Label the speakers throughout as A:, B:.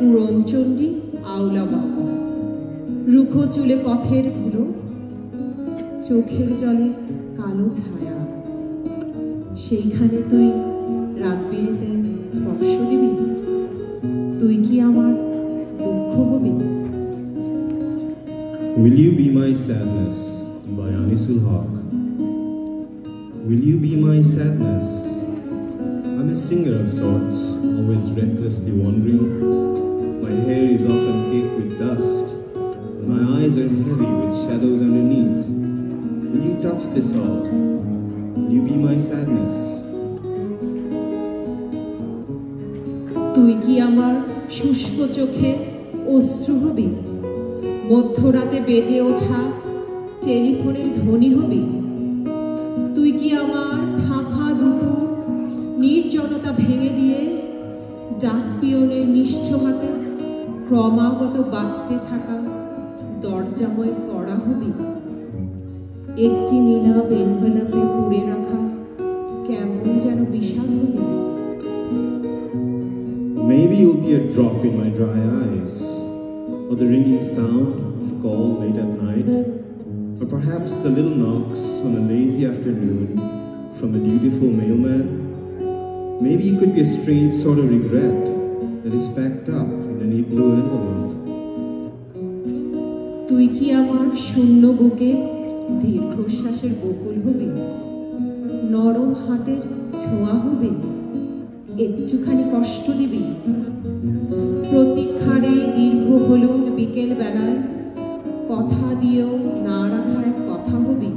A: উড়নচণ্ডী আওলা বাবু, রুখো চুলে পথের ধুলো, চোখের জলে কালো ছায়া। সেইখানে তুই রাতবিরেতে স্পর্শ দিবি, তুই কি আমার দুঃখ হবি?
B: Will you be my sadness by Anisul Haq? Will you be my sadness? I'm a singer of sorts, always recklessly wandering. My hair is often caked with dust, and my eyes are heavy with shadows underneath. Will you touch this all? Will you be my sadness?
A: তুই কি আমার শুষ্ক চোখে অশ্রু হবি? মধ্যরাতে বেজে ওঠা টেলিফোনের ধ্বনি হবি? তুই কি আমার খাঁখা দুপুর নির্জনতা ভেঙে দিয়ে ডাক পিয়নের নিষ্ঠ হাতে ক্রমাগত বাঁচতে থাকা দরজাময় কড়া হবি? একটি নীলাভ এনভেলপে পুড়ে রাখা কেমন যেন বিষাদ হবি?
B: Maybe you'll be a drop in my dry eyes, or the ringing sound of a call late at night, or perhaps the little knocks on a lazy afternoon from a dutiful mailman. Maybe you could be a strange sort of regret that is packed up in a neat blue envelope.
A: তুই কি আমার শূন্য বুকে দীর্ঘশ্বাসের বকুল হবি? নরম হাতের ছোঁয়া হবি? একটুখানি কষ্ট দিবি? প্রতীক্ষারে দীর্ঘ হলুদ বিকেল বেলায় কথা দিয়েও না রাখা এক কথা হবি?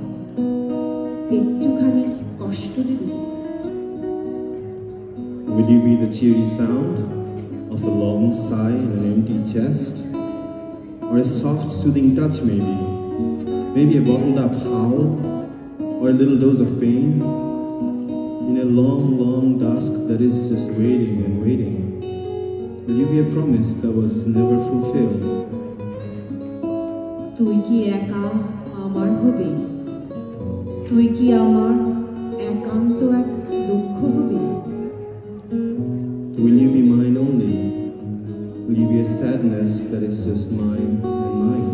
A: একটুখানি কষ্ট দিবি?
B: Will you be the cheery sound of a long sigh in an empty chest? Or a soft soothing touch maybe? Maybe a bottled up howl? Or a little dose of pain? In a long, long dusk that is just waiting and waiting, will you be a promise that was never fulfilled?
A: তুই কি একা আমার হবি? তুই কি আমার একান্ত এক দুঃখ হবি?
B: Will you be mine only? Will you be a sadness that is just mine and mine?